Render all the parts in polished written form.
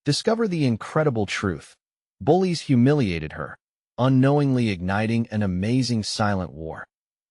Discover the incredible truth. Bullies humiliated her, unknowingly igniting an amazing silent war.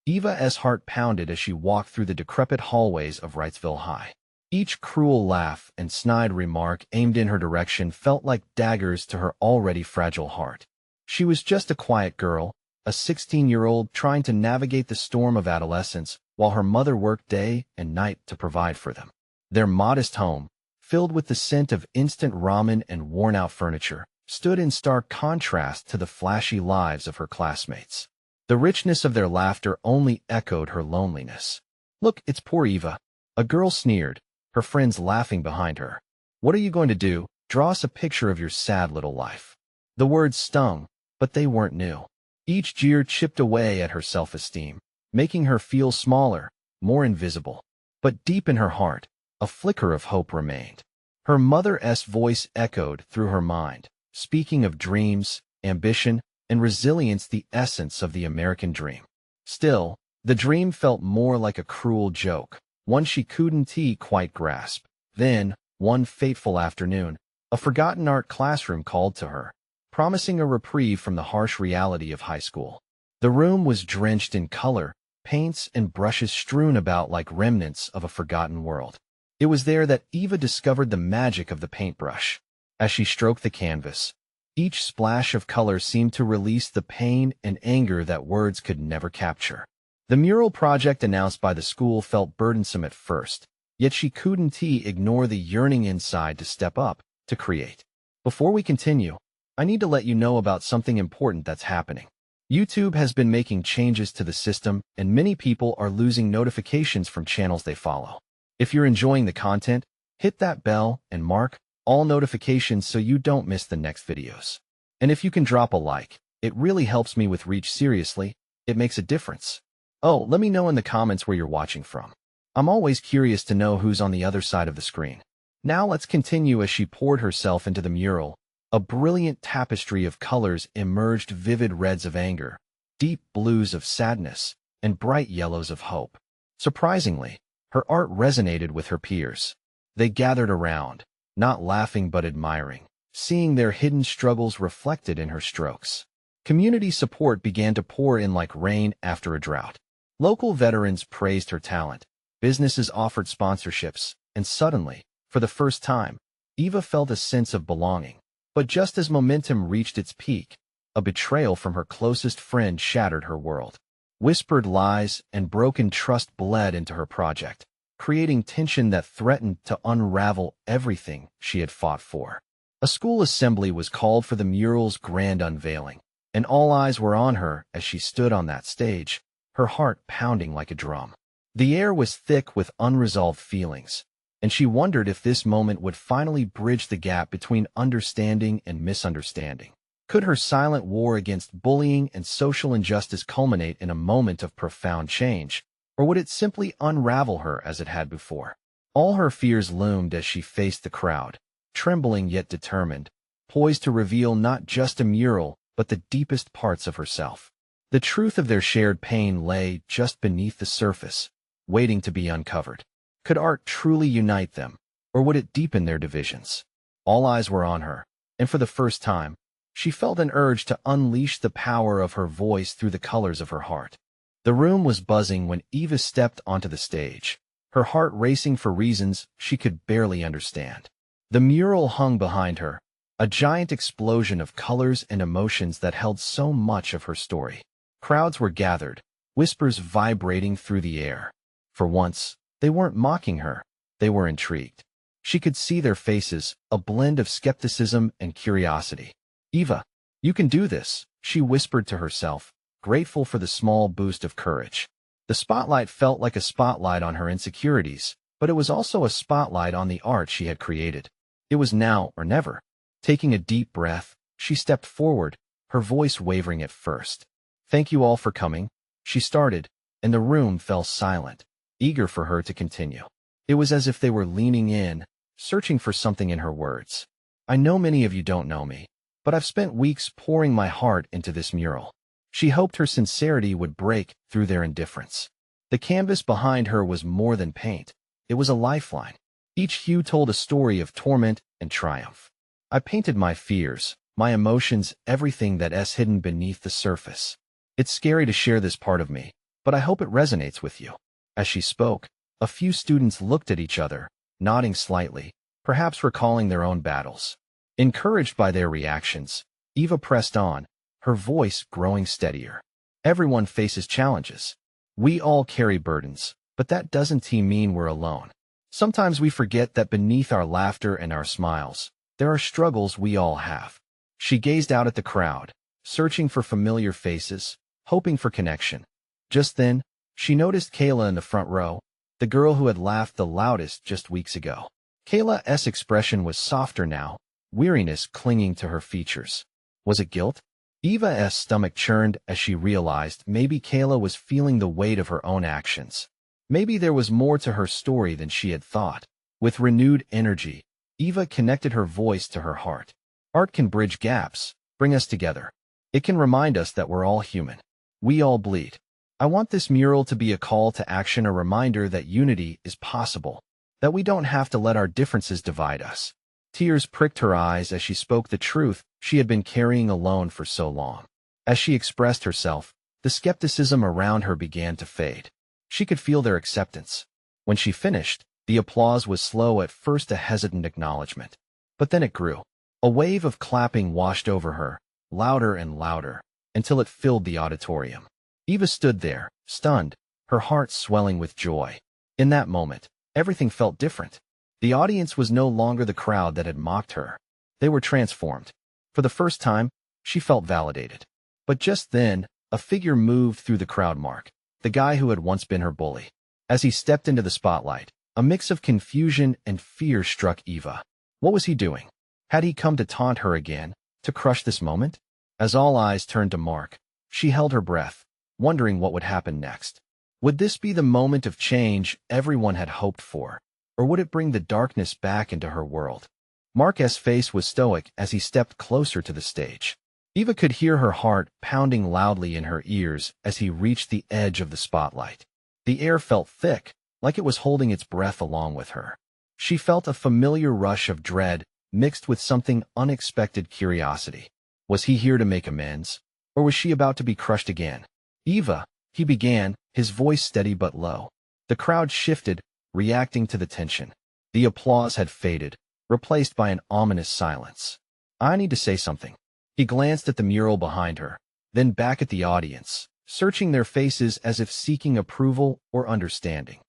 Eva's heart pounded as she walked through the decrepit hallways of Wrightsville High. Each cruel laugh and snide remark aimed in her direction felt like daggers to her already fragile heart. She was just a quiet girl, a 16-year-old trying to navigate the storm of adolescence while her mother worked day and night to provide for them. Their modest home, filled with the scent of instant ramen and worn-out furniture, stood in stark contrast to the flashy lives of her classmates. The richness of their laughter only echoed her loneliness. "Look, it's poor Eva," a girl sneered, her friends laughing behind her. "What are you going to do? Draw us a picture of your sad little life." The words stung, but they weren't new. Each jeer chipped away at her self-esteem, making her feel smaller, more invisible. But deep in her heart, a flicker of hope remained. Her mother's voice echoed through her mind, speaking of dreams, ambition, and resilience, the essence of the American dream. Still, the dream felt more like a cruel joke, one she couldn't quite grasp. Then, one fateful afternoon, a forgotten art classroom called to her, promising a reprieve from the harsh reality of high school. The room was drenched in color, paints and brushes strewn about like remnants of a forgotten world. It was there that Eva discovered the magic of the paintbrush. As she stroked the canvas, each splash of color seemed to release the pain and anger that words could never capture. The mural project announced by the school felt burdensome at first, yet she couldn't ignore the yearning inside to step up, to create. Before we continue, I need to let you know about something important that's happening. YouTube has been making changes to the system, and many people are losing notifications from channels they follow. If you're enjoying the content, hit that bell and mark all notifications so you don't miss the next videos. And if you can drop a like, it really helps me with reach. Seriously, it makes a difference. Oh, let me know in the comments where you're watching from. I'm always curious to know who's on the other side of the screen. Now let's continue. As she poured herself into the mural, a brilliant tapestry of colors emerged: vivid reds of anger, deep blues of sadness, and bright yellows of hope. Surprisingly, her art resonated with her peers. They gathered around, not laughing but admiring, seeing their hidden struggles reflected in her strokes. Community support began to pour in like rain after a drought. Local veterans praised her talent, businesses offered sponsorships, and suddenly, for the first time, Eva felt a sense of belonging. But just as momentum reached its peak, a betrayal from her closest friend shattered her world. Whispered lies and broken trust bled into her project, creating tension that threatened to unravel everything she had fought for. A school assembly was called for the mural's grand unveiling, and all eyes were on her as she stood on that stage, her heart pounding like a drum. The air was thick with unresolved feelings, and she wondered if this moment would finally bridge the gap between understanding and misunderstanding. Could her silent war against bullying and social injustice culminate in a moment of profound change, or would it simply unravel her as it had before? All her fears loomed as she faced the crowd, trembling yet determined, poised to reveal not just a mural, but the deepest parts of herself. The truth of their shared pain lay just beneath the surface, waiting to be uncovered. Could art truly unite them, or would it deepen their divisions? All eyes were on her, and for the first time, she felt an urge to unleash the power of her voice through the colors of her heart. The room was buzzing when Eva stepped onto the stage, her heart racing for reasons she could barely understand. The mural hung behind her, a giant explosion of colors and emotions that held so much of her story. Crowds were gathered, whispers vibrating through the air. For once, they weren't mocking her, they were intrigued. She could see their faces, a blend of skepticism and curiosity. "Eva, you can do this," she whispered to herself, grateful for the small boost of courage. The spotlight felt like a spotlight on her insecurities, but it was also a spotlight on the art she had created. It was now or never. Taking a deep breath, she stepped forward, her voice wavering at first. "Thank you all for coming," she started, and the room fell silent, eager for her to continue. It was as if they were leaning in, searching for something in her words. "I know many of you don't know me, but I've spent weeks pouring my heart into this mural." She hoped her sincerity would break through their indifference. The canvas behind her was more than paint. It was a lifeline. Each hue told a story of torment and triumph. I painted my fears, my emotions, everything that's hidden beneath the surface. It's scary to share this part of me, but I hope it resonates with you." As she spoke, a few students looked at each other, nodding slightly, perhaps recalling their own battles. Encouraged by their reactions, Eva pressed on, her voice growing steadier. "Everyone faces challenges. We all carry burdens, but that doesn't mean we're alone. Sometimes we forget that beneath our laughter and our smiles, there are struggles we all have." She gazed out at the crowd, searching for familiar faces, hoping for connection. Just then, she noticed Kayla in the front row, the girl who had laughed the loudest just weeks ago. Kayla's expression was softer now, weariness clinging to her features. Was it guilt? Eva's stomach churned as she realized maybe Kayla was feeling the weight of her own actions. Maybe there was more to her story than she had thought. With renewed energy, Eva connected her voice to her heart. Art can bridge gaps, bring us together. It can remind us that we're all human. We all bleed. I want this mural to be a call to action, a reminder that unity is possible, that we don't have to let our differences divide us. Tears pricked her eyes as she spoke the truth she had been carrying alone for so long. As she expressed herself, the skepticism around her began to fade. She could feel their acceptance. When she finished, the applause was slow, at first a hesitant acknowledgement. But then it grew. A wave of clapping washed over her, louder and louder, until it filled the auditorium. Eva stood there, stunned, her heart swelling with joy. In that moment, everything felt different. The audience was no longer the crowd that had mocked her. They were transformed. For the first time, she felt validated. But just then, a figure moved through the crowd. Mark, the guy who had once been her bully. As he stepped into the spotlight, a mix of confusion and fear struck Eva. What was he doing? Had he come to taunt her again, to crush this moment? As all eyes turned to Mark, she held her breath, wondering what would happen next. Would this be the moment of change everyone had hoped for, or would it bring the darkness back into her world? Mark's face was stoic as he stepped closer to the stage. Eva could hear her heart pounding loudly in her ears as he reached the edge of the spotlight. The air felt thick, like it was holding its breath along with her. She felt a familiar rush of dread mixed with something unexpected curiosity. Was he here to make amends, or was she about to be crushed again? "Eva," he began, his voice steady but low. The crowd shifted, reacting to the tension. The applause had faded, replaced by an ominous silence. "I need to say something." He glanced at the mural behind her, then back at the audience, searching their faces as if seeking approval or understanding.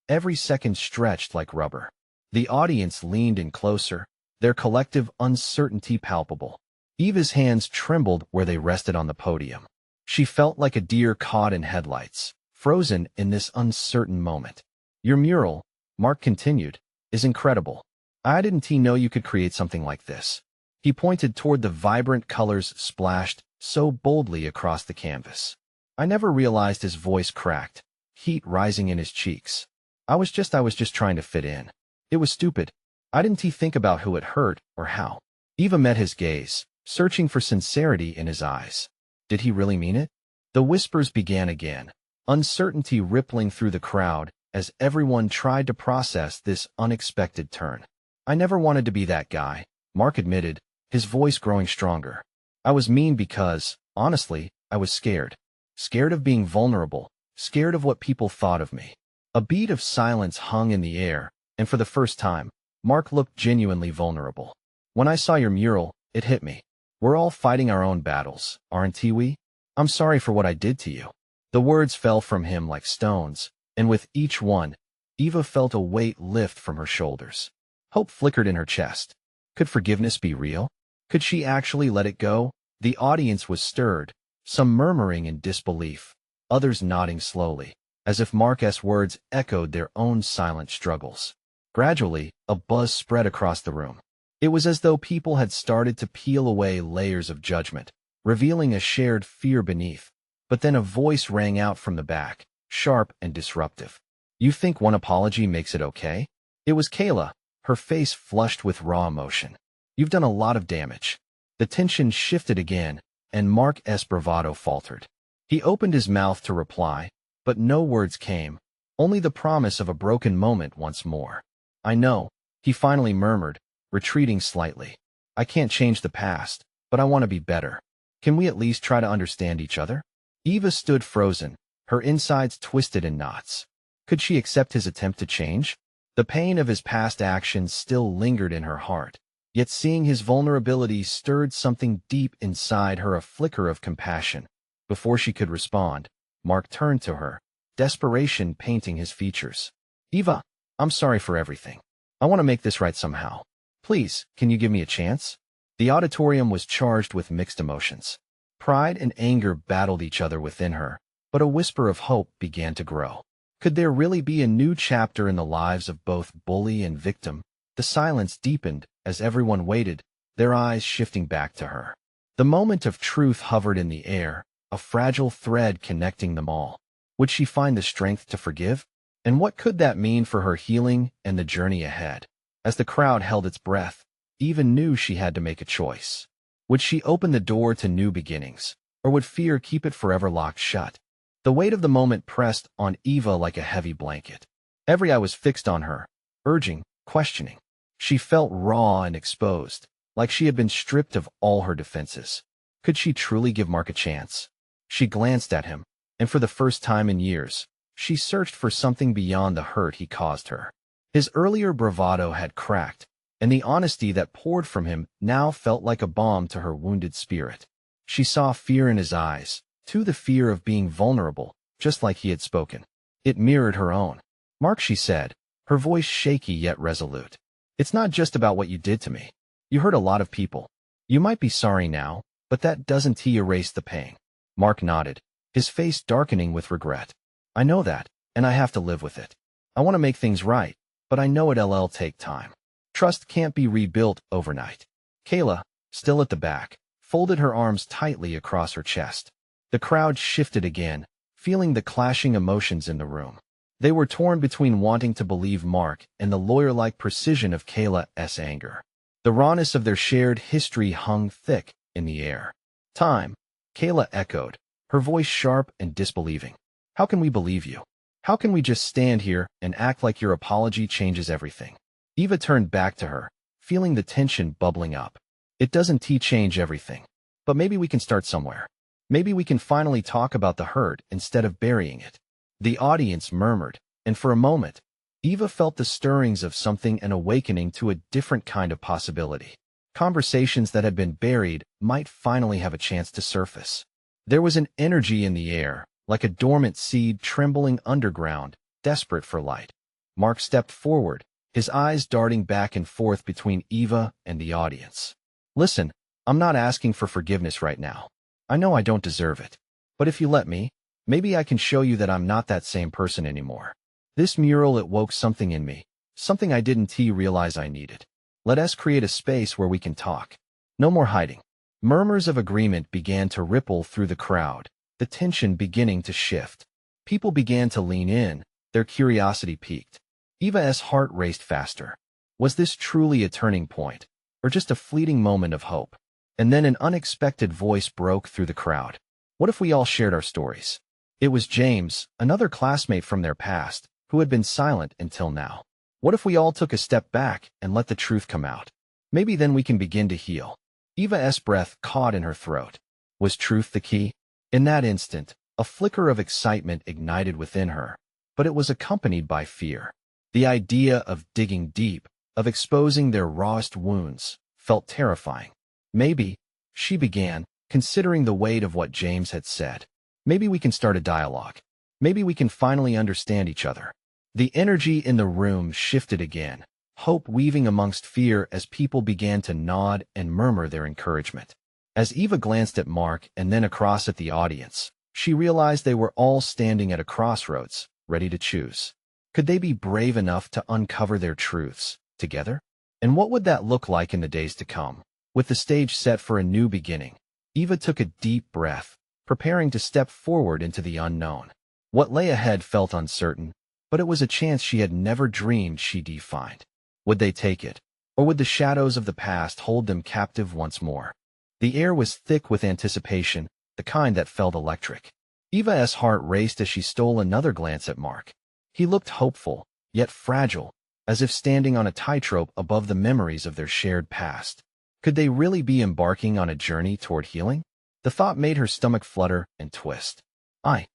Every second stretched like rubber. The audience leaned in closer, their collective uncertainty palpable. Eva's hands trembled where they rested on the podium. She felt like a deer caught in headlights, frozen in this uncertain moment. "Your mural," Mark continued, "is incredible. I didn't know you could create something like this." He pointed toward the vibrant colors splashed so boldly across the canvas. I never realized. His voice cracked, heat rising in his cheeks. I was just trying to fit in. It was stupid. I didn't think about who it hurt or how." Eva met his gaze, searching for sincerity in his eyes. Did he really mean it? The whispers began again, uncertainty rippling through the crowd as everyone tried to process this unexpected turn. "I never wanted to be that guy," Mark admitted, his voice growing stronger. "I was mean because, honestly, I was scared. Scared of being vulnerable, scared of what people thought of me." A beat of silence hung in the air, and for the first time, Mark looked genuinely vulnerable. "When I saw your mural, it hit me. We're all fighting our own battles, aren't we? I'm sorry for what I did to you." The words fell from him like stones, and with each one, Eva felt a weight lift from her shoulders. Hope flickered in her chest. Could forgiveness be real? Could she actually let it go? The audience was stirred, some murmuring in disbelief, others nodding slowly, as if Mark's words echoed their own silent struggles. Gradually, a buzz spread across the room. It was as though people had started to peel away layers of judgment, revealing a shared fear beneath. But then a voice rang out from the back, sharp and disruptive. "You think one apology makes it okay?" It was Kayla, her face flushed with raw emotion. "You've done a lot of damage." The tension shifted again, and Mark's bravado faltered. He opened his mouth to reply, but no words came, only the promise of a broken moment once more. "I know," he finally murmured, retreating slightly. I can't change the past, but I want to be better. Can we at least try to understand each other? Eva stood frozen, her insides twisted in knots. Could she accept his attempt to change? The pain of his past actions still lingered in her heart, yet seeing his vulnerability stirred something deep inside her, a flicker of compassion. Before she could respond, Mark turned to her, desperation painting his features. Eva, I'm sorry for everything. I want to make this right somehow. Please, can you give me a chance? The auditorium was charged with mixed emotions. Pride and anger battled each other within her, but a whisper of hope began to grow. Could there really be a new chapter in the lives of both bully and victim? The silence deepened as everyone waited, their eyes shifting back to her. The moment of truth hovered in the air, a fragile thread connecting them all. Would she find the strength to forgive? And what could that mean for her healing and the journey ahead? As the crowd held its breath, Eva knew she had to make a choice. Would she open the door to new beginnings, or would fear keep it forever locked shut? The weight of the moment pressed on Eva like a heavy blanket. Every eye was fixed on her, urging, questioning. She felt raw and exposed, like she had been stripped of all her defenses. Could she truly give Mark a chance? She glanced at him, and for the first time in years, she searched for something beyond the hurt he caused her. His earlier bravado had cracked, and the honesty that poured from him now felt like a balm to her wounded spirit. She saw fear in his eyes, too, the fear of being vulnerable, just like he had spoken. It mirrored her own. Mark, she said, her voice shaky yet resolute. It's not just about what you did to me. You hurt a lot of people. You might be sorry now, but that doesn't erase the pain. Mark nodded, his face darkening with regret. I know that, and I have to live with it. I want to make things right, but I know it'll take time. Trust can't be rebuilt overnight. Kayla, still at the back, folded her arms tightly across her chest. The crowd shifted again, feeling the clashing emotions in the room. They were torn between wanting to believe Mark and the lawyer-like precision of Kayla's anger. The rawness of their shared history hung thick in the air. Time, Kayla echoed, her voice sharp and disbelieving. How can we believe you? How can we just stand here and act like your apology changes everything? Eva turned back to her, feeling the tension bubbling up. It doesn't change everything, but maybe we can start somewhere. Maybe we can finally talk about the hurt instead of burying it. The audience murmured, and for a moment, Eva felt the stirrings of something, an awakening to a different kind of possibility. Conversations that had been buried might finally have a chance to surface. There was an energy in the air, like a dormant seed trembling underground, desperate for light. Mark stepped forward, his eyes darting back and forth between Eva and the audience. Listen, I'm not asking for forgiveness right now. I know I don't deserve it. But if you let me, maybe I can show you that I'm not that same person anymore. This mural, it woke something in me, something I didn't realize I needed. Let us create a space where we can talk. No more hiding. Murmurs of agreement began to ripple through the crowd, the tension beginning to shift. People began to lean in, their curiosity piqued. Eva's heart raced faster. Was this truly a turning point, or just a fleeting moment of hope? And then an unexpected voice broke through the crowd. What if we all shared our stories? It was James, another classmate from their past, who had been silent until now. What if we all took a step back and let the truth come out? Maybe then we can begin to heal. Eva's breath caught in her throat. Was truth the key? In that instant, a flicker of excitement ignited within her, but it was accompanied by fear. The idea of digging deep, of exposing their rawest wounds, felt terrifying. Maybe, she began, considering the weight of what James had said. Maybe we can start a dialogue. Maybe we can finally understand each other. The energy in the room shifted again, hope weaving amongst fear as people began to nod and murmur their encouragement. As Eva glanced at Mark and then across at the audience, she realized they were all standing at a crossroads, ready to choose. Could they be brave enough to uncover their truths, together? And what would that look like in the days to come? With the stage set for a new beginning, Eva took a deep breath, preparing to step forward into the unknown. What lay ahead felt uncertain, but it was a chance she had never dreamed she'd find. Would they take it, or would the shadows of the past hold them captive once more? The air was thick with anticipation, the kind that felt electric. Eva's heart raced as she stole another glance at Mark. He looked hopeful, yet fragile, as if standing on a tightrope above the memories of their shared past. Could they really be embarking on a journey toward healing? The thought made her stomach flutter and twist. I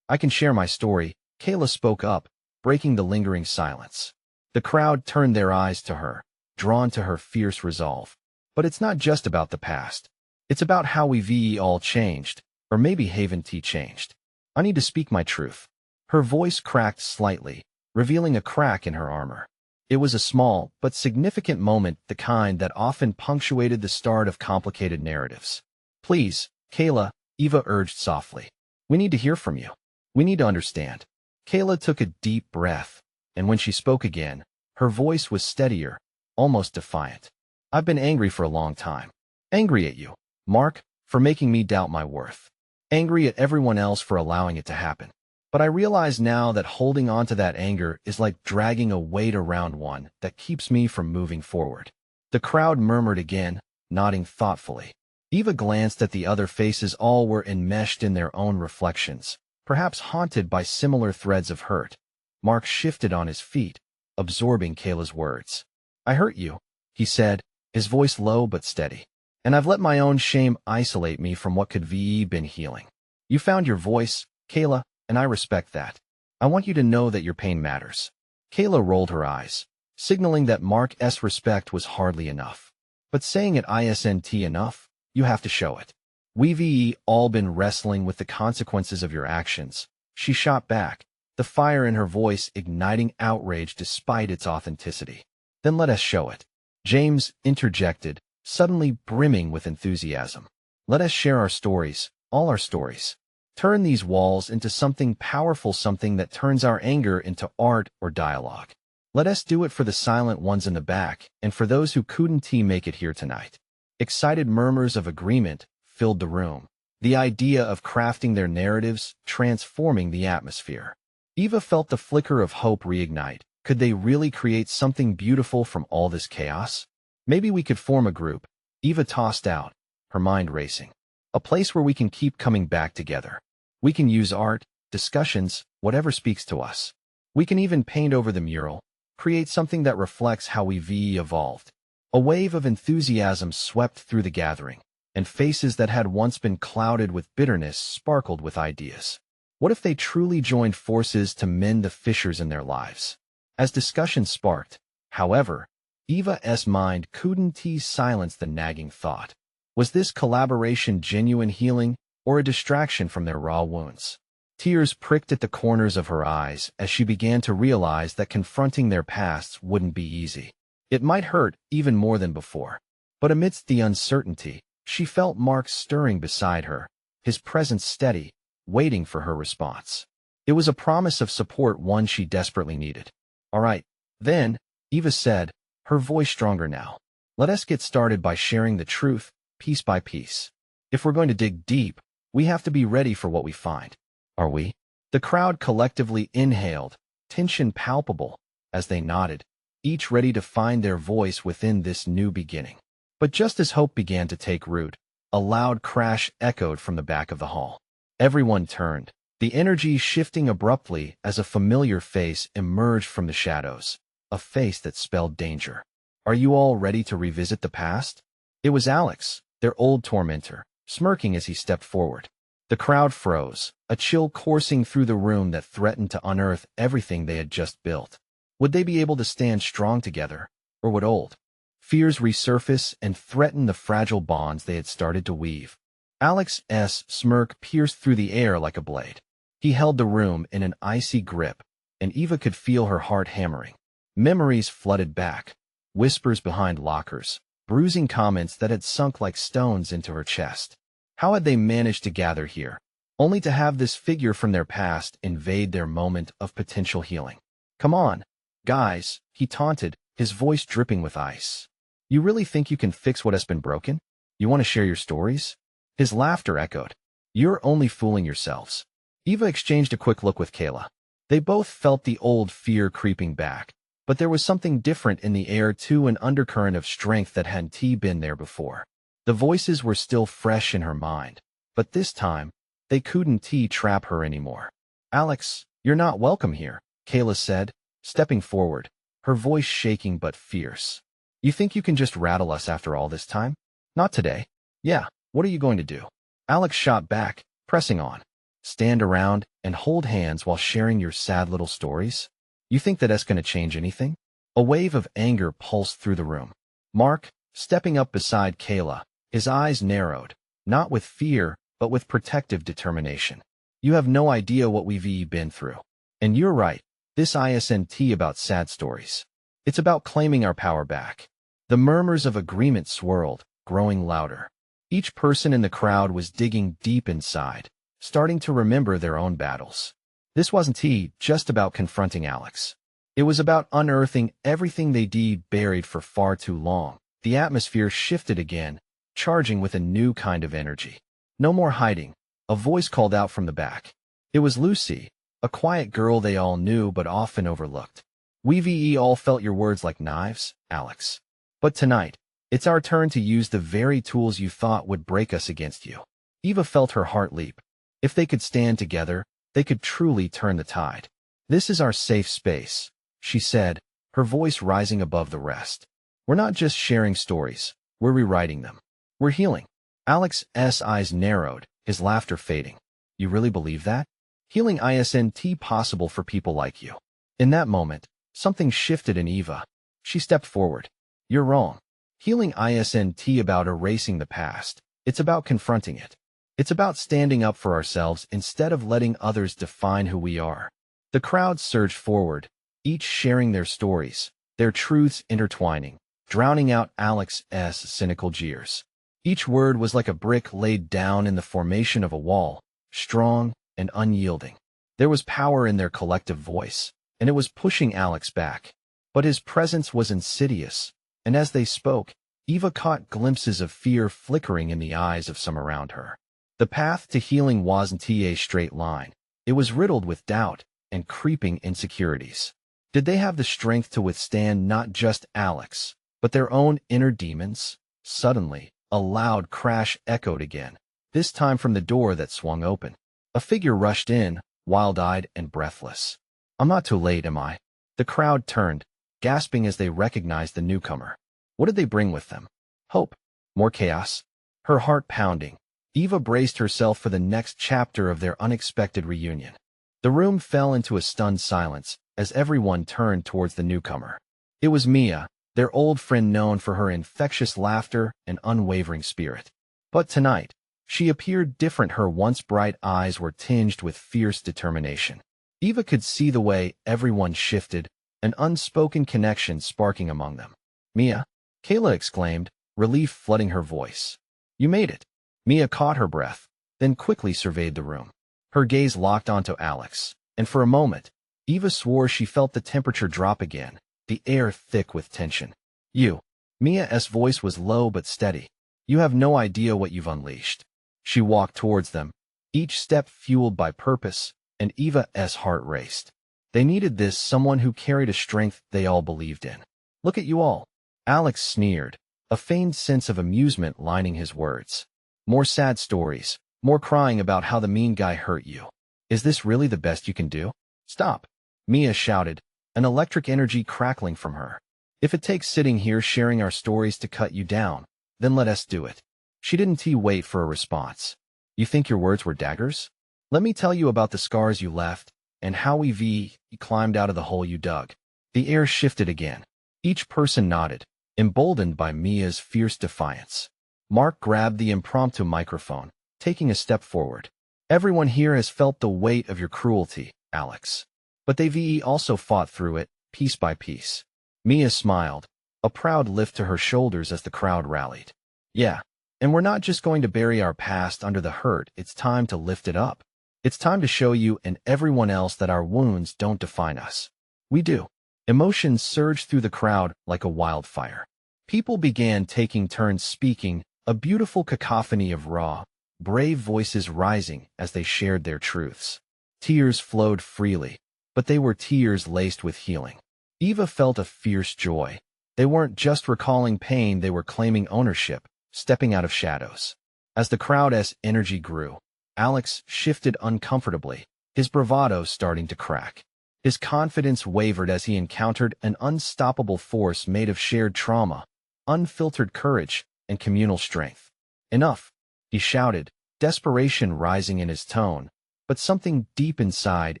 can share my story, Kayla spoke up, breaking the lingering silence. The crowd turned their eyes to her, drawn to her fierce resolve. But it's not just about the past. It's about how we all changed, or maybe Haven T changed. I need to speak my truth. Her voice cracked slightly, revealing a crack in her armor. It was a small but significant moment, the kind that often punctuated the start of complicated narratives. Please, Kayla, Eva urged softly. We need to hear from you. We need to understand. Kayla took a deep breath, and when she spoke again, her voice was steadier, almost defiant. I've been angry for a long time. Angry at you, Mark, for making me doubt my worth. Angry at everyone else for allowing it to happen. But I realize now that holding on to that anger is like dragging a weight around one that keeps me from moving forward. The crowd murmured again, nodding thoughtfully. Eva glanced at the other faces. All were enmeshed in their own reflections, perhaps haunted by similar threads of hurt. Mark shifted on his feet, absorbing Kayla's words. I hurt you, he said, his voice low but steady. And I've let my own shame isolate me from what could be been healing. You found your voice, Kayla, and I respect that. I want you to know that your pain matters. Kayla rolled her eyes, signaling that Mark's respect was hardly enough. But saying it isn't enough, you have to show it. We've all been wrestling with the consequences of your actions. She shot back, the fire in her voice igniting outrage despite its authenticity. Then let us show it. James interjected, suddenly brimming with enthusiasm. Let us share our stories, all our stories. Turn these walls into something powerful, something that turns our anger into art or dialogue. Let us do it for the silent ones in the back and for those who couldn't make it here tonight. Excited murmurs of agreement filled the room, the idea of crafting their narratives, transforming the atmosphere. Eva felt the flicker of hope reignite. Could they really create something beautiful from all this chaos? Maybe we could form a group, Eva tossed out, her mind racing. A place where we can keep coming back together. We can use art, discussions, whatever speaks to us. We can even paint over the mural, create something that reflects how we've evolved. A wave of enthusiasm swept through the gathering, and faces that had once been clouded with bitterness sparkled with ideas. What if they truly joined forces to mend the fissures in their lives? As discussion sparked, however, Eva's mind couldn't silence the nagging thought. Was this collaboration genuine healing, or a distraction from their raw wounds? Tears pricked at the corners of her eyes as she began to realize that confronting their pasts wouldn't be easy. It might hurt even more than before. But amidst the uncertainty, she felt Mark stirring beside her, his presence steady, waiting for her response. It was a promise of support, one she desperately needed. All right, then, Eva said, her voice stronger now. Let us get started by sharing the truth, piece by piece. If we're going to dig deep, we have to be ready for what we find. Are we? The crowd collectively inhaled, tension palpable, as they nodded, each ready to find their voice within this new beginning. But just as hope began to take root, a loud crash echoed from the back of the hall. Everyone turned, the energy shifting abruptly as a familiar face emerged from the shadows, a face that spelled danger. Are you all ready to revisit the past? It was Alex, their old tormentor, smirking as he stepped forward. The crowd froze, a chill coursing through the room that threatened to unearth everything they had just built. Would they be able to stand strong together, or would old fears resurface and threaten the fragile bonds they had started to weave? Alex's smirk pierced through the air like a blade. He held the room in an icy grip, and Eva could feel her heart hammering. Memories flooded back, whispers behind lockers, bruising comments that had sunk like stones into her chest. How had they managed to gather here, only to have this figure from their past invade their moment of potential healing? Come on, guys, he taunted, his voice dripping with ice. You really think you can fix what has been broken? You want to share your stories? His laughter echoed. You're only fooling yourselves. Eva exchanged a quick look with Kayla. They both felt the old fear creeping back, but there was something different in the air too, an undercurrent of strength that hadn't been there before. The voices were still fresh in her mind, but this time, they couldn't trap her anymore. Alex, you're not welcome here, Kayla said, stepping forward, her voice shaking but fierce. You think you can just rattle us after all this time? Not today. Yeah, what are you going to do? Alex shot back, pressing on. Stand around and hold hands while sharing your sad little stories? You think that that's going to change anything? A wave of anger pulsed through the room. Mark, stepping up beside Kayla, his eyes narrowed, not with fear, but with protective determination. You have no idea what we've been through. And you're right, this isn't about sad stories. It's about claiming our power back. The murmurs of agreement swirled, growing louder. Each person in the crowd was digging deep inside, starting to remember their own battles. This wasn't just about confronting Alex. It was about unearthing everything they'd buried for far too long. The atmosphere shifted again, charging with a new kind of energy. No more hiding. A voice called out from the back. It was Lucy, a quiet girl they all knew but often overlooked. We've all felt your words like knives, Alex. But tonight, it's our turn to use the very tools you thought would break us against you. Eva felt her heart leap. If they could stand together, they could truly turn the tide. This is our safe space, she said, her voice rising above the rest. We're not just sharing stories, we're rewriting them. We're healing. Alex's eyes narrowed, his laughter fading. You really believe that? Healing isn't possible for people like you. In that moment, something shifted in Eva. She stepped forward. You're wrong. Healing isn't about erasing the past. It's about confronting it. It's about standing up for ourselves instead of letting others define who we are. The crowd surged forward, each sharing their stories, their truths intertwining, drowning out Alex's cynical jeers. Each word was like a brick laid down in the formation of a wall, strong and unyielding. There was power in their collective voice, and it was pushing Alex back. But his presence was insidious, and as they spoke, Eva caught glimpses of fear flickering in the eyes of some around her. The path to healing wasn't a straight line. It was riddled with doubt and creeping insecurities. Did they have the strength to withstand not just Alex, but their own inner demons? Suddenly, a loud crash echoed again, this time from the door that swung open. A figure rushed in, wild-eyed and breathless. I'm not too late, am I? The crowd turned, gasping as they recognized the newcomer. What did they bring with them? Hope? More chaos? Her heart pounding, Eva braced herself for the next chapter of their unexpected reunion. The room fell into a stunned silence as everyone turned towards the newcomer. It was Mia, their old friend known for her infectious laughter and unwavering spirit. But tonight, she appeared different. Her once bright eyes were tinged with fierce determination. Eva could see the way everyone shifted, an unspoken connection sparking among them. Mia, Kayla exclaimed, relief flooding her voice. You made it. Mia caught her breath, then quickly surveyed the room. Her gaze locked onto Alex, and for a moment, Eva swore she felt the temperature drop again, the air thick with tension. You. Mia's voice was low but steady. You have no idea what you've unleashed. She walked towards them, each step fueled by purpose, and Eva's heart raced. They needed this, someone who carried a strength they all believed in. Look at you all. Alex sneered, a feigned sense of amusement lining his words. More sad stories, more crying about how the mean guy hurt you. Is this really the best you can do? Stop. Mia shouted, an electric energy crackling from her. If it takes sitting here sharing our stories to cut you down, then let us do it. She didn't wait for a response. You think your words were daggers? Let me tell you about the scars you left, and how we climbed out of the hole you dug. The air shifted again. Each person nodded, emboldened by Mia's fierce defiance. Mark grabbed the impromptu microphone, taking a step forward. Everyone here has felt the weight of your cruelty, Alex. But they've also fought through it, piece by piece. Mia smiled, a proud lift to her shoulders as the crowd rallied. Yeah, and we're not just going to bury our past under the hurt, it's time to lift it up. It's time to show you and everyone else that our wounds don't define us. We do. Emotions surged through the crowd like a wildfire. People began taking turns speaking, a beautiful cacophony of raw, brave voices rising as they shared their truths. Tears flowed freely, but they were tears laced with healing. Eva felt a fierce joy. They weren't just recalling pain, they were claiming ownership, stepping out of shadows. As the crowd's energy grew, Alex shifted uncomfortably, his bravado starting to crack. His confidence wavered as he encountered an unstoppable force made of shared trauma, unfiltered courage, and communal strength. Enough, he shouted, desperation rising in his tone, but something deep inside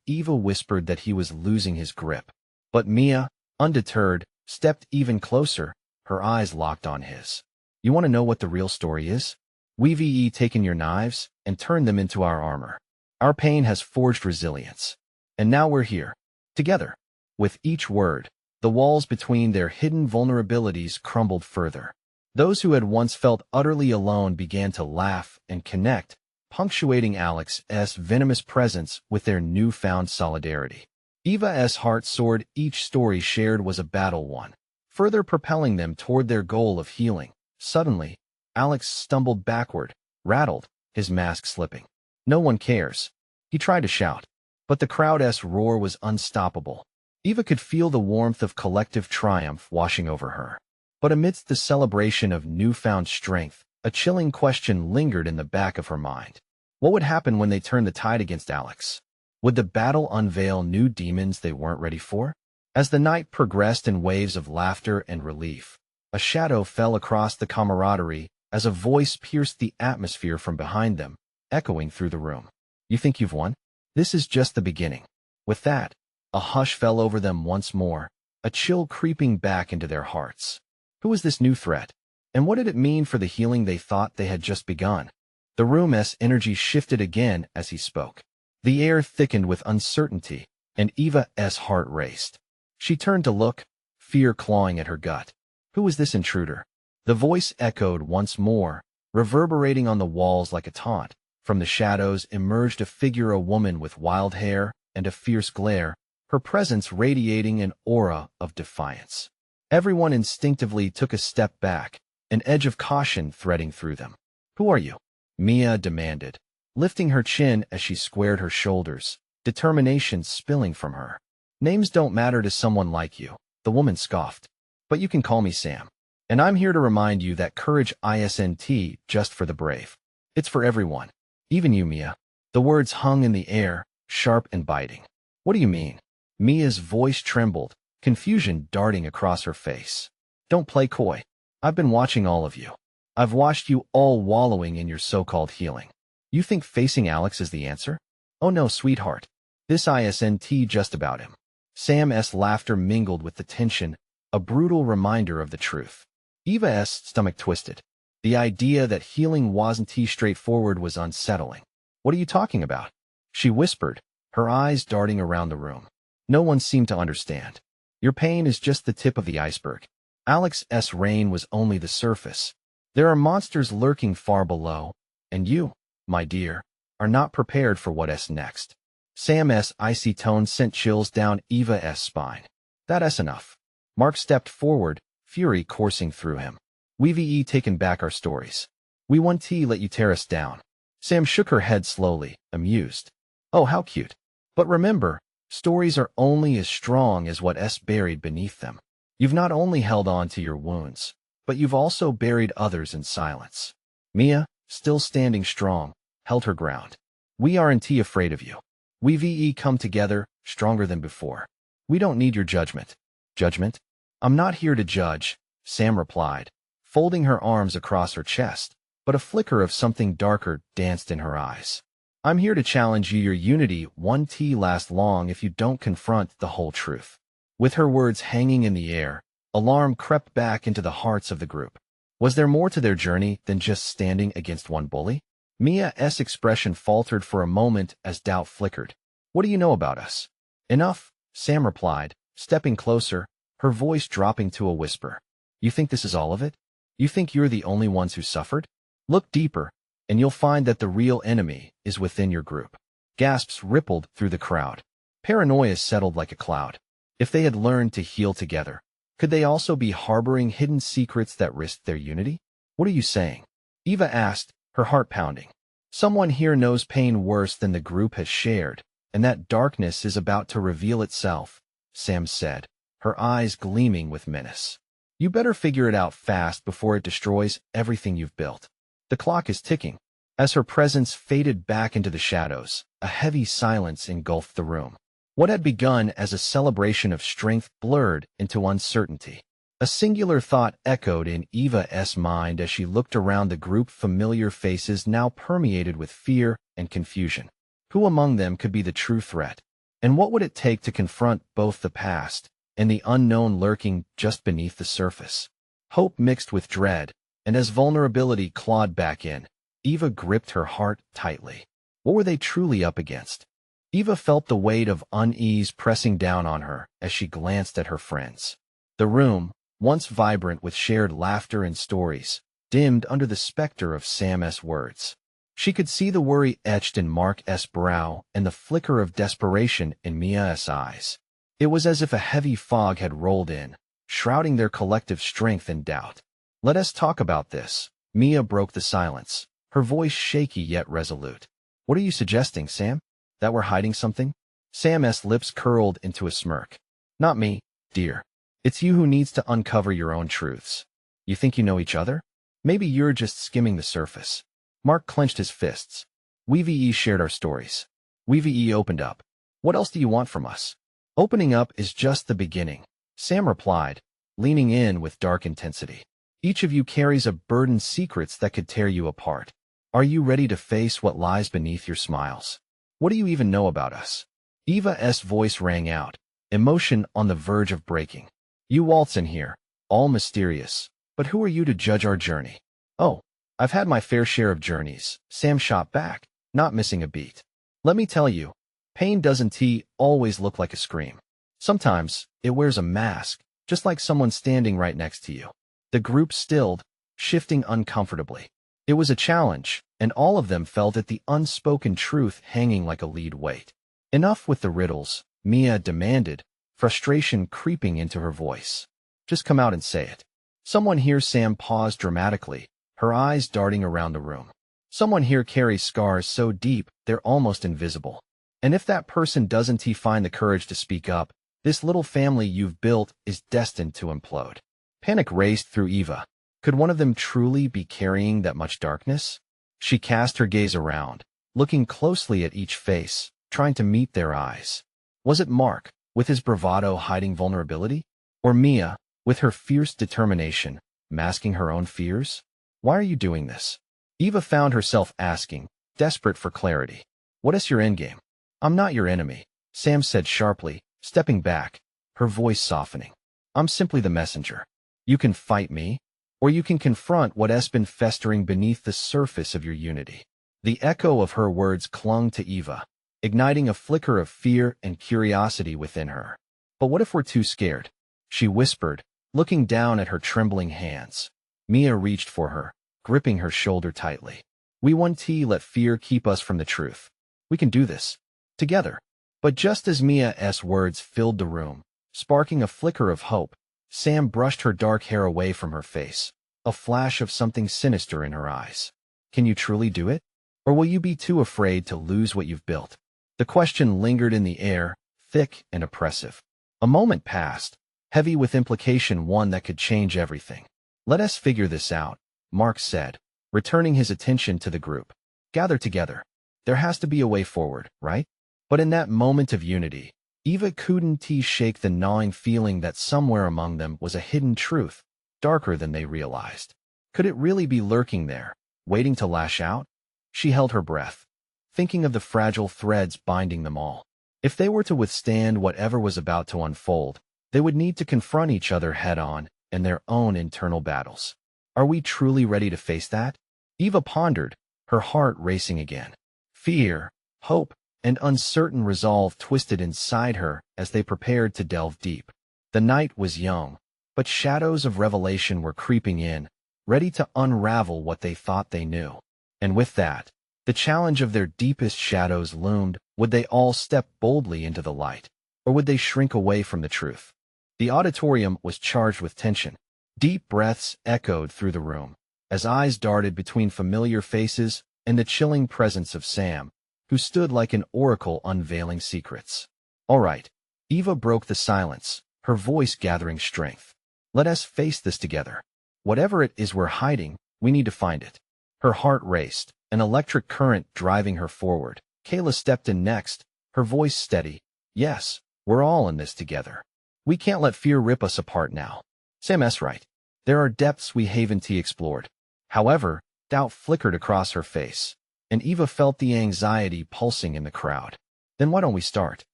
Eva whispered that he was losing his grip. But Mia, undeterred, stepped even closer, her eyes locked on his. You want to know what the real story is? We've taken your knives and turned them into our armor. Our pain has forged resilience. And now we're here, together. With each word, the walls between their hidden vulnerabilities crumbled further. Those who had once felt utterly alone began to laugh and connect, punctuating Alex's venomous presence with their newfound solidarity. Eva's heart soared. Each story shared was a battle won, further propelling them toward their goal of healing. Suddenly, Alex stumbled backward, rattled, his mask slipping. No one cares. He tried to shout, but the crowd's roar was unstoppable. Eva could feel the warmth of collective triumph washing over her. But amidst the celebration of newfound strength, a chilling question lingered in the back of her mind. What would happen when they turned the tide against Alex? Would the battle unveil new demons they weren't ready for? As the night progressed in waves of laughter and relief, a shadow fell across the camaraderie as a voice pierced the atmosphere from behind them, echoing through the room. You think you've won? This is just the beginning. With that, a hush fell over them once more, a chill creeping back into their hearts. Who was this new threat? And what did it mean for the healing they thought they had just begun? The room's energy shifted again as he spoke. The air thickened with uncertainty, and Eva's heart raced. She turned to look, fear clawing at her gut. Who was this intruder? The voice echoed once more, reverberating on the walls like a taunt. From the shadows emerged a figure, a woman with wild hair and a fierce glare, her presence radiating an aura of defiance. Everyone instinctively took a step back, an edge of caution threading through them. Who are you? Mia demanded, lifting her chin as she squared her shoulders, determination spilling from her. Names don't matter to someone like you, the woman scoffed. But you can call me Sam. And I'm here to remind you that courage isn't just for the brave. It's for everyone. Even you, Mia. The words hung in the air, sharp and biting. What do you mean? Mia's voice trembled, confusion darting across her face. Don't play coy. I've been watching all of you. I've watched you all wallowing in your so-called healing. You think facing Alex is the answer? Oh no, sweetheart. This isn't just about him. Sam's laughter mingled with the tension, a brutal reminder of the truth. Eva's stomach twisted. The idea that healing wasn't straightforward was unsettling. What are you talking about? She whispered, her eyes darting around the room. No one seemed to understand. Your pain is just the tip of the iceberg. Alex's reign was only the surface. There are monsters lurking far below, and you, my dear, are not prepared for what's next. Sam's icy tone sent chills down Eva's spine. That's enough. Mark stepped forward, fury coursing through him. We've taken back our stories. We won't let you tear us down. Sam shook her head slowly, amused. Oh, how cute. But remember, stories are only as strong as what's buried beneath them. You've not only held on to your wounds, but you've also buried others in silence. Mia, still standing strong, held her ground. We aren't afraid of you. We've come together, stronger than before. We don't need your judgment. Judgment? I'm not here to judge, Sam replied, folding her arms across her chest, but a flicker of something darker danced in her eyes. I'm here to challenge you. Your unity won't last long if you don't confront the whole truth. With her words hanging in the air, alarm crept back into the hearts of the group. Was there more to their journey than just standing against one bully? Mia's expression faltered for a moment as doubt flickered. What do you know about us? Enough, Sam replied, stepping closer, her voice dropping to a whisper. You think this is all of it? You think you're the only ones who suffered? Look deeper, and you'll find that the real enemy is within your group. Gasps rippled through the crowd. Paranoia settled like a cloud. If they had learned to heal together, could they also be harboring hidden secrets that risked their unity? What are you saying? Eva asked, her heart pounding. Someone here knows pain worse than the group has shared, and that darkness is about to reveal itself, Sam said, her eyes gleaming with menace. You better figure it out fast before it destroys everything you've built. The clock is ticking. As her presence faded back into the shadows, a heavy silence engulfed the room. What had begun as a celebration of strength blurred into uncertainty. A singular thought echoed in Eva's mind as she looked around the group. Familiar faces now permeated with fear and confusion. Who among them could be the true threat? And what would it take to confront both the past and the unknown lurking just beneath the surface? Hope mixed with dread, and as vulnerability clawed back in, Eva gripped her heart tightly. What were they truly up against? Eva felt the weight of unease pressing down on her as she glanced at her friends. The room, once vibrant with shared laughter and stories, dimmed under the specter of Sam's words. She could see the worry etched in Mark's brow and the flicker of desperation in Mia's eyes. It was as if a heavy fog had rolled in, shrouding their collective strength and doubt. "Let us talk about this." Mia broke the silence, her voice shaky yet resolute. "What are you suggesting, Sam? That we're hiding something?" Sam's lips curled into a smirk. "Not me, dear. It's you who needs to uncover your own truths. You think you know each other? Maybe you're just skimming the surface." Mark clenched his fists. "We shared our stories. We opened up. What else do you want from us?" "Opening up is just the beginning," Sam replied, leaning in with dark intensity. "Each of you carries a burden, secrets that could tear you apart. Are you ready to face what lies beneath your smiles? What do you even know about us?" Eva's voice rang out, emotion on the verge of breaking. "You waltz in here, all mysterious, but who are you to judge our journey?" "Oh, I've had my fair share of journeys," Sam shot back, not missing a beat. "Let me tell you, pain doesn't always look like a scream. Sometimes it wears a mask, just like someone standing right next to you." The group stilled, shifting uncomfortably. It was a challenge, and all of them felt it, the unspoken truth hanging like a lead weight. "Enough with the riddles," Mia demanded, frustration creeping into her voice. "Just come out and say it." "Someone here," Sam paused dramatically, her eyes darting around the room. "Someone here carries scars so deep they're almost invisible. And if that person doesn't find the courage to speak up, this little family you've built is destined to implode." Panic raced through Eva. Could one of them truly be carrying that much darkness? She cast her gaze around, looking closely at each face, trying to meet their eyes. Was it Mark, with his bravado hiding vulnerability? Or Mia, with her fierce determination, masking her own fears? "Why are you doing this?" Eva found herself asking, desperate for clarity. "What is your endgame?" "I'm not your enemy," Sam said sharply, stepping back, her voice softening. "I'm simply the messenger. You can fight me, or you can confront what has been festering beneath the surface of your unity." The echo of her words clung to Eva, igniting a flicker of fear and curiosity within her. "But what if we're too scared?" she whispered, looking down at her trembling hands. Mia reached for her, gripping her shoulder tightly. "We won't let fear keep us from the truth. We can do this. Together." But just as Mia's words filled the room, sparking a flicker of hope, Sam brushed her dark hair away from her face, a flash of something sinister in her eyes. "Can you truly do it? Or will you be too afraid to lose what you've built?" The question lingered in the air, thick and oppressive. A moment passed, heavy with implication, one that could change everything. "Let us figure this out," Mark said, returning his attention to the group. "Gather together. There has to be a way forward, right?" But in that moment of unity, Eva couldn't shake the gnawing feeling that somewhere among them was a hidden truth, darker than they realized. Could it really be lurking there, waiting to lash out? She held her breath, thinking of the fragile threads binding them all. If they were to withstand whatever was about to unfold, they would need to confront each other head-on in their own internal battles. Are we truly ready to face that? Eva pondered, her heart racing again. Fear, hope, and uncertain resolve twisted inside her as they prepared to delve deep. The night was young, but shadows of revelation were creeping in, ready to unravel what they thought they knew. And with that, the challenge of their deepest shadows loomed. Would they all step boldly into the light, or would they shrink away from the truth? The auditorium was charged with tension. Deep breaths echoed through the room, as eyes darted between familiar faces and the chilling presence of Sam, who stood like an oracle unveiling secrets. "All right," Eva broke the silence, her voice gathering strength. "Let us face this together. Whatever it is we're hiding, we need to find it." Her heart raced, an electric current driving her forward. Kayla stepped in next, her voice steady. "Yes, we're all in this together. We can't let fear rip us apart now." Sam's right. There are depths we haven't explored. However, doubt flickered across her face, and Eva felt the anxiety pulsing in the crowd. Then why don't we start?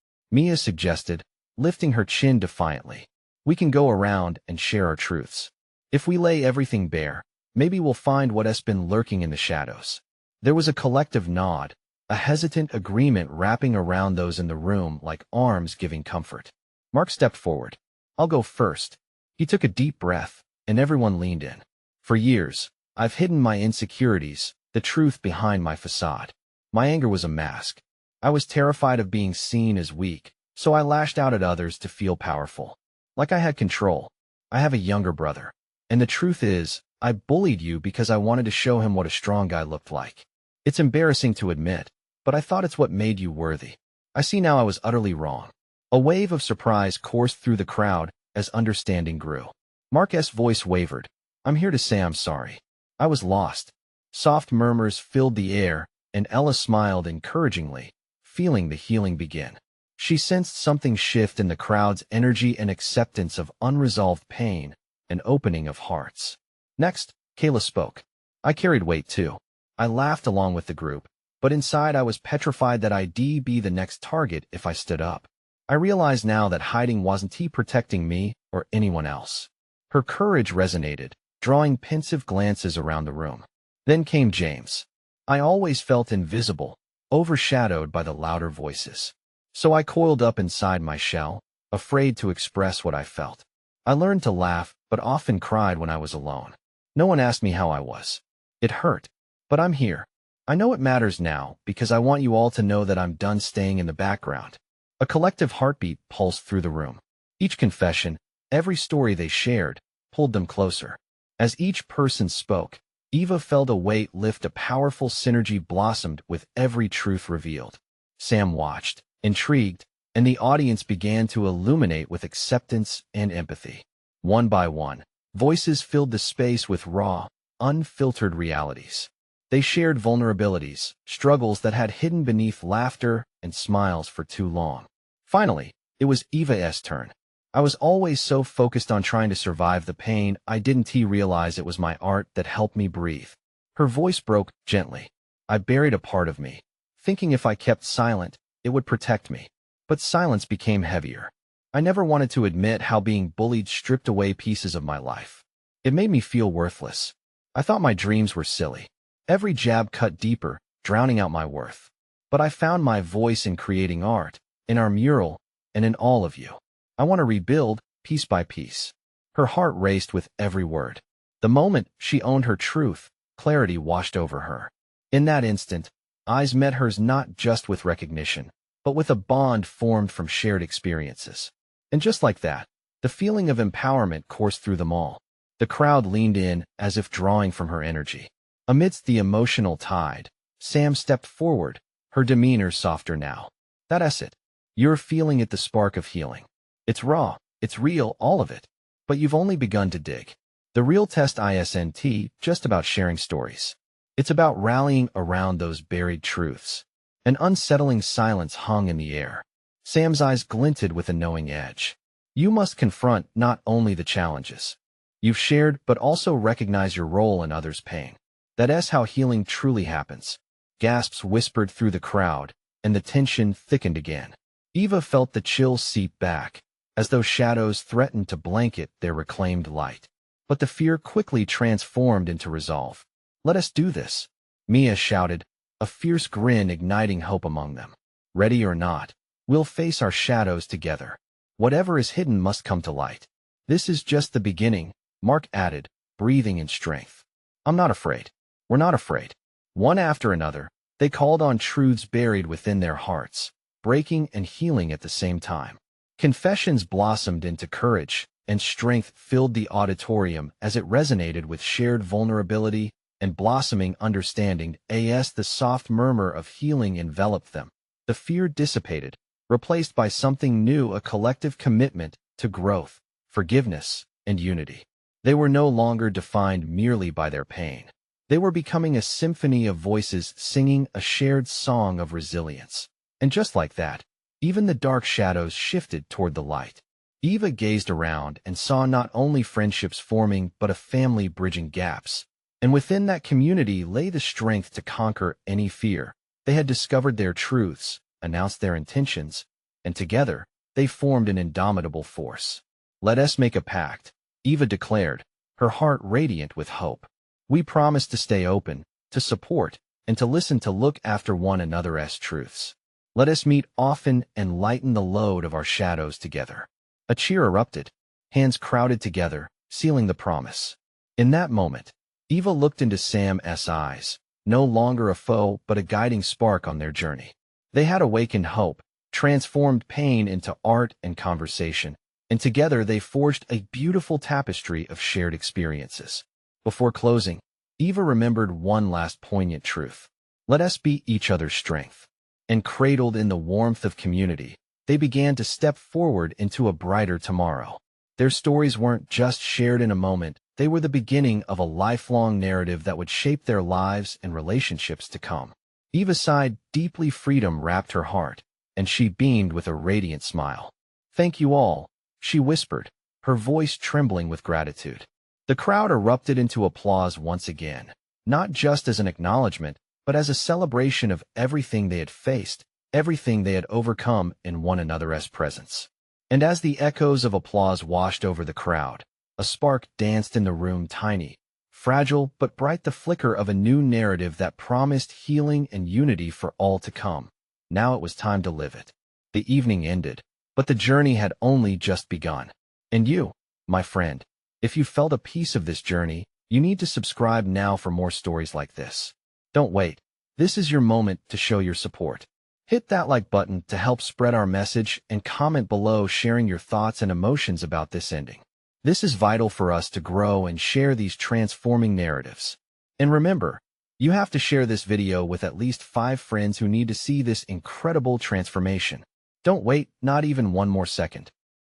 Mia suggested, lifting her chin defiantly. We can go around and share our truths. If we lay everything bare, maybe we'll find what has been lurking in the shadows. There was a collective nod, a hesitant agreement wrapping around those in the room like arms giving comfort. Mark stepped forward. I'll go first. He took a deep breath, and everyone leaned in. For years, I've hidden my insecurities, the truth behind my facade. My anger was a mask. I was terrified of being seen as weak, so I lashed out at others to feel powerful. Like I had control. I have a younger brother. And the truth is, I bullied you because I wanted to show him what a strong guy looked like. It's embarrassing to admit, but I thought it's what made you worthy. I see now I was utterly wrong. A wave of surprise coursed through the crowd as understanding grew. Mark's voice wavered. I'm here to say I'm sorry. I was lost. Soft murmurs filled the air, and Ella smiled encouragingly, feeling the healing begin. She sensed something shift in the crowd's energy and acceptance of unresolved pain, an opening of hearts. Next, Kayla spoke. I carried weight too. I laughed along with the group, but inside I was petrified that I'd be the next target if I stood up. I realized now that hiding wasn't protecting me or anyone else. Her courage resonated, drawing pensive glances around the room. Then came James. I always felt invisible, overshadowed by the louder voices. So I coiled up inside my shell, afraid to express what I felt. I learned to laugh, but often cried when I was alone. No one asked me how I was. It hurt, but I'm here. I know it matters now because I want you all to know that I'm done staying in the background. A collective heartbeat pulsed through the room. Each confession, every story they shared, pulled them closer. As each person spoke, Eva felt a weight lift, a powerful synergy blossomed with every truth revealed. Sam watched, intrigued, and the audience began to illuminate with acceptance and empathy. One by one, voices filled the space with raw, unfiltered realities. They shared vulnerabilities, struggles that had hidden beneath laughter and smiles for too long. Finally, it was Eva's turn. I was always so focused on trying to survive the pain, I didn't realize it was my art that helped me breathe. Her voice broke gently. I buried a part of me, thinking if I kept silent, it would protect me. But silence became heavier. I never wanted to admit how being bullied stripped away pieces of my life. It made me feel worthless. I thought my dreams were silly. Every jab cut deeper, drowning out my worth. But I found my voice in creating art, in our mural, and in all of you. I want to rebuild, piece by piece. Her heart raced with every word. The moment she owned her truth, clarity washed over her. In that instant, eyes met hers not just with recognition, but with a bond formed from shared experiences. And just like that, the feeling of empowerment coursed through them all. The crowd leaned in as if drawing from her energy. Amidst the emotional tide, Sam stepped forward, her demeanor softer now. That's it. You're feeling it, the spark of healing. It's raw, it's real, all of it. But you've only begun to dig. The real test isn't just about sharing stories. It's about rallying around those buried truths. An unsettling silence hung in the air. Sam's eyes glinted with a knowing edge. You must confront not only the challenges you've shared, but also recognize your role in others' pain. That's how healing truly happens. Gasps whispered through the crowd, and the tension thickened again. Eva felt the chill seep back, as though shadows threatened to blanket their reclaimed light. But the fear quickly transformed into resolve. Let us do this, Mia shouted, a fierce grin igniting hope among them. Ready or not, we'll face our shadows together. Whatever is hidden must come to light. This is just the beginning, Mark added, breathing in strength. I'm not afraid. We're not afraid. One after another, they called on truths buried within their hearts, breaking and healing at the same time. Confessions blossomed into courage, and strength filled the auditorium as it resonated with shared vulnerability and blossoming understanding. As the soft murmur of healing enveloped them, the fear dissipated, replaced by something new, a collective commitment to growth, forgiveness, and unity. They were no longer defined merely by their pain. They were becoming a symphony of voices singing a shared song of resilience. And just like that, even the dark shadows shifted toward the light. Eva gazed around and saw not only friendships forming but a family bridging gaps. And within that community lay the strength to conquer any fear. They had discovered their truths, announced their intentions, and together they formed an indomitable force. "Let us make a pact," Eva declared, her heart radiant with hope. "We promise to stay open, to support, and to listen to look after one another's truths. Let us meet often and lighten the load of our shadows together." A cheer erupted. Hands crowded together, sealing the promise. In that moment, Eva looked into Sam's eyes, no longer a foe but a guiding spark on their journey. They had awakened hope, transformed pain into art and conversation, and together they forged a beautiful tapestry of shared experiences. Before closing, Eva remembered one last poignant truth. Let us be each other's strength. And cradled in the warmth of community, they began to step forward into a brighter tomorrow. Their stories weren't just shared in a moment, they were the beginning of a lifelong narrative that would shape their lives and relationships to come. Eva sighed deeply. Freedom wrapped her heart, and she beamed with a radiant smile. "Thank you all," she whispered, her voice trembling with gratitude. The crowd erupted into applause once again, not just as an acknowledgement, but as a celebration of everything they had faced, everything they had overcome in one another's presence. And as the echoes of applause washed over the crowd, a spark danced in the room, tiny, fragile but bright, the flicker of a new narrative that promised healing and unity for all to come. Now it was time to live it. The evening ended, but the journey had only just begun. And you, my friend, if you felt a piece of this journey, you need to subscribe now for more stories like this. Don't wait. This is your moment to show your support. Hit that like button to help spread our message and comment below sharing your thoughts and emotions about this ending. This is vital for us to grow and share these transforming narratives. And remember, you have to share this video with at least 5 friends who need to see this incredible transformation. Don't wait, not even one more second.